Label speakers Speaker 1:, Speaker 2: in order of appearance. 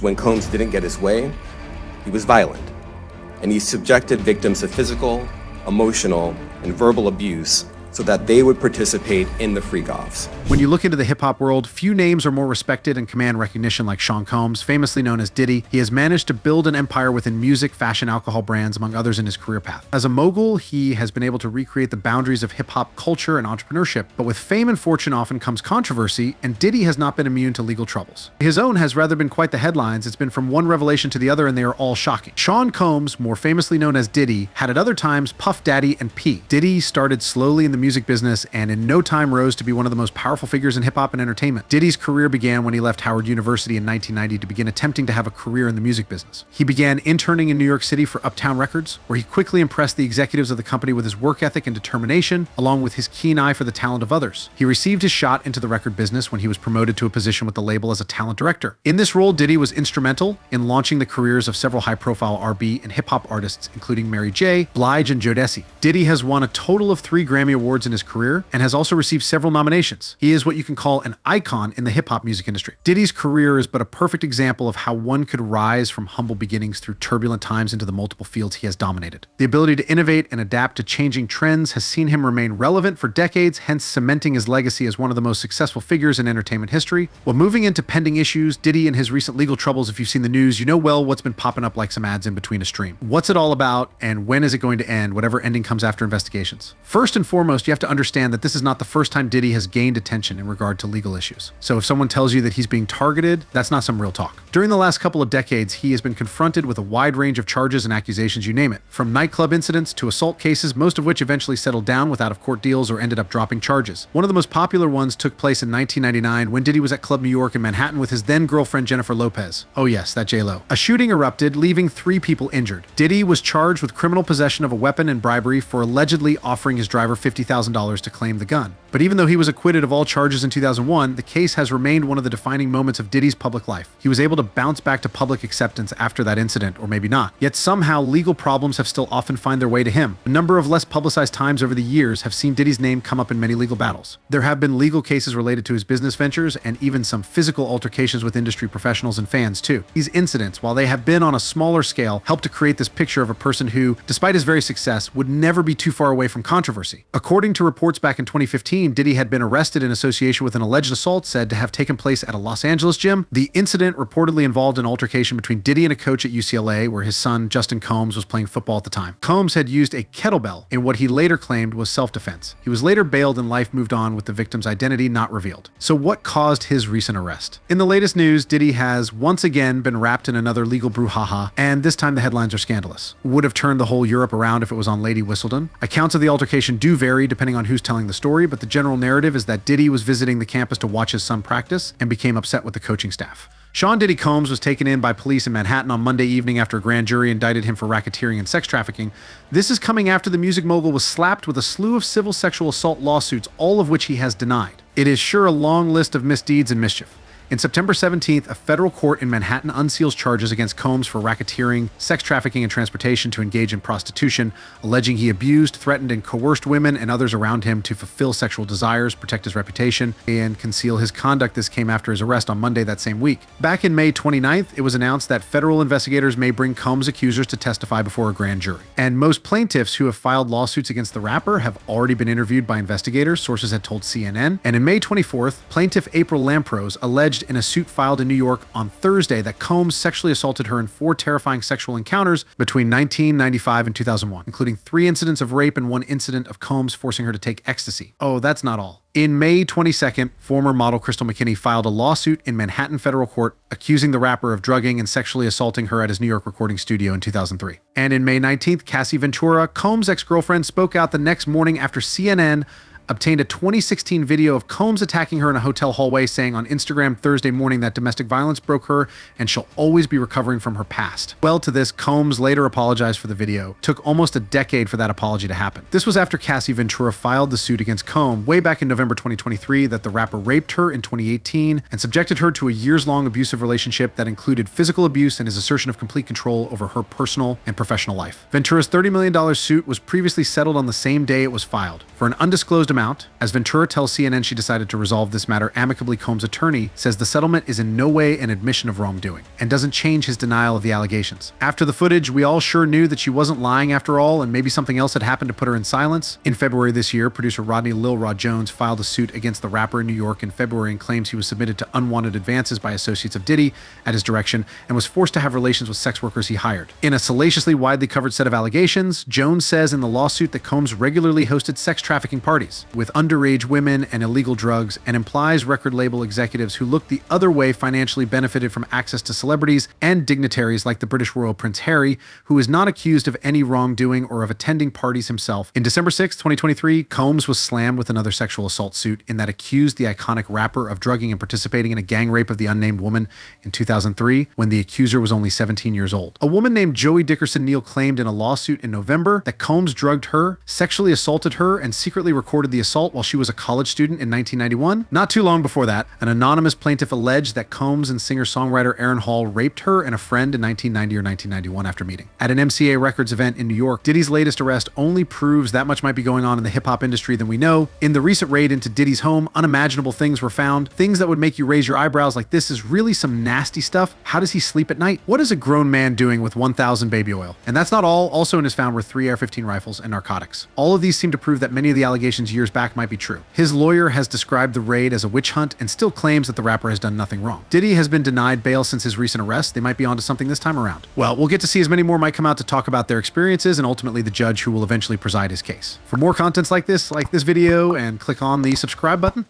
Speaker 1: When Combs didn't get his way, he was violent, and he subjected victims to physical, emotional, and verbal abuse so that they would participate in the freak-offs.
Speaker 2: When you look into the hip-hop world, few names are more respected and command recognition like Sean Combs, famously known as Diddy. He has managed to build an empire within music, fashion, alcohol brands, among others in his career path. As a mogul, he has been able to recreate the boundaries of hip-hop culture and entrepreneurship, but with fame and fortune often comes controversy, and Diddy has not been immune to legal troubles. His own has rather been quite the headlines. It's been from one revelation to the other, and they are all shocking. Sean Combs, more famously known as Diddy, had at other times Puff Daddy and P. Diddy started slowly in the music business and in no time rose to be one of the most powerful figures in hip-hop and entertainment. Diddy's career began when he left Howard University in 1990 to begin attempting to have a career in the music business. He began interning in New York City for Uptown Records, where he quickly impressed the executives of the company with his work ethic and determination, along with his keen eye for the talent of others. He received his shot into the record business when he was promoted to a position with the label as a talent director. In this role, Diddy was instrumental in launching the careers of several high-profile R&B and hip-hop artists, including Mary J., Blige, and Jodeci. Diddy has won a total of 3 Grammy Awards in his career and has also received several nominations. He is what you can call an icon in the hip-hop music industry. Diddy's career is but a perfect example of how one could rise from humble beginnings through turbulent times into the multiple fields he has dominated. The ability to innovate and adapt to changing trends has seen him remain relevant for decades, hence cementing his legacy as one of the most successful figures in entertainment history. While moving into pending issues, Diddy and his recent legal troubles, if you've seen the news, you know well what's been popping up like some ads in between a stream. What's it all about, and when is it going to end, whatever ending comes after investigations? First and foremost, you have to understand that this is not the first time Diddy has gained attention in regard to legal issues. So if someone tells you that he's being targeted, that's not some real talk. During the last couple of decades, he has been confronted with a wide range of charges and accusations, you name it, from nightclub incidents to assault cases, most of which eventually settled down with out-of-court deals or ended up dropping charges. One of the most popular ones took place in 1999 when Diddy was at Club New York in Manhattan with his then-girlfriend Jennifer Lopez. Oh yes, that J-Lo. A shooting erupted, leaving 3 people injured. Diddy was charged with criminal possession of a weapon and bribery for allegedly offering his driver $50,000 to claim the gun. But even though he was acquitted of all charges in 2001, the case has remained one of the defining moments of Diddy's public life. He was able to bounce back to public acceptance after that incident, or maybe not. Yet somehow legal problems have still often find their way to him. A number of less publicized times over the years have seen Diddy's name come up in many legal battles. There have been legal cases related to his business ventures and even some physical altercations with industry professionals and fans too. These incidents, while they have been on a smaller scale, help to create this picture of a person who, despite his very success, would never be too far away from controversy. According to reports back in 2015, Diddy had been arrested in association with an alleged assault said to have taken place at a Los Angeles gym. The incident reportedly involved an altercation between Diddy and a coach at UCLA, where his son, Justin Combs, was playing football at the time. Combs had used a kettlebell in what he later claimed was self-defense. He was later bailed and life moved on with the victim's identity not revealed. So what caused his recent arrest? In the latest news, Diddy has once again been wrapped in another legal brouhaha, and this time the headlines are scandalous. Would have turned the whole Europe around if it was on Lady Whistledown. Accounts of the altercation do vary depending on who's telling the story, but the general narrative is that Diddy was visiting the campus to watch his son practice and became upset with the coaching staff. Sean Diddy Combs was taken in by police in Manhattan on Monday evening after a grand jury indicted him for racketeering and sex trafficking. This is coming after the music mogul was slapped with a slew of civil sexual assault lawsuits, all of which he has denied. It is sure a long list of misdeeds and mischief. In September 17th, a federal court in Manhattan unseals charges against Combs for racketeering, sex trafficking, and transportation to engage in prostitution, alleging he abused, threatened, and coerced women and others around him to fulfill sexual desires, protect his reputation, and conceal his conduct. This came after his arrest on Monday that same week. Back in May 29th, it was announced that federal investigators may bring Combs' accusers to testify before a grand jury. And most plaintiffs who have filed lawsuits against the rapper have already been interviewed by investigators, sources had told CNN. And in May 24th, plaintiff April Lamprose alleged in a suit filed in New York on Thursday that Combs sexually assaulted her in 4 terrifying sexual encounters between 1995 and 2001, including 3 incidents of rape and 1 incident of Combs forcing her to take ecstasy. Oh, that's not all. In May 22nd, former model Crystal McKinney filed a lawsuit in Manhattan federal court accusing the rapper of drugging and sexually assaulting her at his New York recording studio in 2003. And in May 19th, Cassie Ventura, Combs' ex-girlfriend, spoke out the next morning after CNN obtained a 2016 video of Combs attacking her in a hotel hallway, saying on Instagram Thursday morning that domestic violence broke her and she'll always be recovering from her past. Well, to this, Combs later apologized for the video. It took almost a decade for that apology to happen. This was after Cassie Ventura filed the suit against Combs way back in November 2023 that the rapper raped her in 2018 and subjected her to a years-long abusive relationship that included physical abuse and his assertion of complete control over her personal and professional life. Ventura's $30 million suit was previously settled on the same day it was filed for an undisclosed amount amount. As Ventura tells CNN she decided to resolve this matter amicably, Combs' attorney says the settlement is in no way an admission of wrongdoing and doesn't change his denial of the allegations. After the footage, we all sure knew that she wasn't lying after all, and maybe something else had happened to put her in silence. In February this year, producer Rodney Lil Rod Jones filed a suit against the rapper in New York in February and claims he was submitted to unwanted advances by associates of Diddy at his direction and was forced to have relations with sex workers he hired. In a salaciously widely covered set of allegations, Jones says in the lawsuit that Combs regularly hosted sex trafficking parties with underage women and illegal drugs, and implies record label executives who looked the other way financially benefited from access to celebrities and dignitaries like the British royal Prince Harry, who is not accused of any wrongdoing or of attending parties himself. In December 6, 2023, Combs was slammed with another sexual assault suit in that accused the iconic rapper of drugging and participating in a gang rape of the unnamed woman in 2003 when the accuser was only 17 years old. A woman named Joey Dickerson Neal claimed in a lawsuit in November that Combs drugged her, sexually assaulted her, and secretly recorded the assault while she was a college student in 1991. Not too long before that, an anonymous plaintiff alleged that Combs and singer-songwriter Aaron Hall raped her and a friend in 1990 or 1991 after meeting. At an MCA Records event in New York, Diddy's latest arrest only proves that much might be going on in the hip-hop industry than we know. In the recent raid into Diddy's home, unimaginable things were found, things that would make you raise your eyebrows like this is really some nasty stuff. How does he sleep at night? What is a grown man doing with 1,000 baby oil? And that's not all. Also in his found were 3 AR-15 rifles and narcotics. All of these seem to prove that many of the allegations years back might be true. His lawyer has described the raid as a witch hunt and still claims that the rapper has done nothing wrong. Diddy has been denied bail since his recent arrest. They might be onto something this time around. Well, we'll get to see as many more might come out to talk about their experiences and ultimately the judge who will eventually preside his case. For more contents like this video and click on the subscribe button.